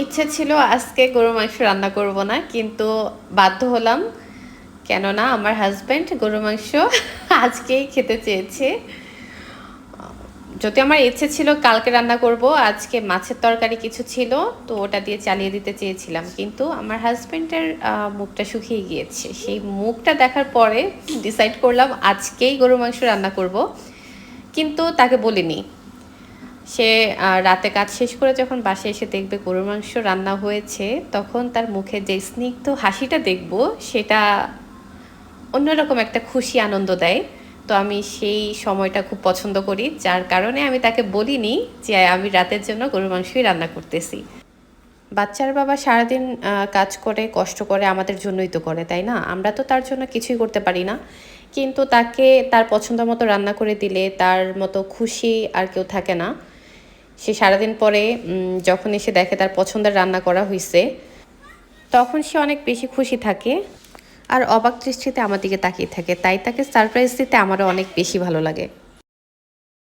ইচ্ছে ছিল আজকে গরুর মাংস রান্না করব না, কিন্তু বাধ্য হলাম। কেননা আমার হাজব্যান্ড গরুর মাংস আজকেই খেতে চেয়েছে। যদি আমার ইচ্ছে ছিল কালকে রান্না করব, আজকে মাছের তরকারি কিছু ছিল, তো ওটা দিয়ে চালিয়ে দিতে চেয়েছিলাম, কিন্তু আমার হাজব্যান্ডের মুখটা শুকিয়ে গিয়েছে। সেই মুখটা দেখার পরে ডিসাইড করলাম আজকেই গরুর মাংস রান্না করব, কিন্তু তাকে বলিনি। সে রাতে কাজ শেষ করে যখন বাসায় এসে দেখবে গরুর মাংস রান্না হয়েছে, তখন তার মুখে যে স্নিগ্ধ হাসিটা দেখব, সেটা অন্যরকম একটা খুশি আনন্দ দেয়। তো আমি সেই সময়টা খুব পছন্দ করি, যার কারণে আমি তাকে বলিনি যে আমি রাতের জন্য গরুর মাংসই রান্না করতেছি। বাচ্চার বাবা সারাদিন কাজ করে কষ্ট করে আমাদের জন্যই তো করে, তাই না? আমরা তো তার জন্য কিছুই করতে পারি না, কিন্তু তাকে তার পছন্দ মতো রান্না করে দিলে তার মতো খুশি আর কেউ থাকে না। সে সারাদিন পরে যখন এসে দেখে তার পছন্দের রান্না করা হয়েছে, তখন সে অনেক বেশি খুশি থাকে আর অবাক দৃষ্টিতে আমার দিকে তাকিয়ে থাকে। তাই তাকে সারপ্রাইজ দিতে আমারও অনেক বেশি ভালো লাগে।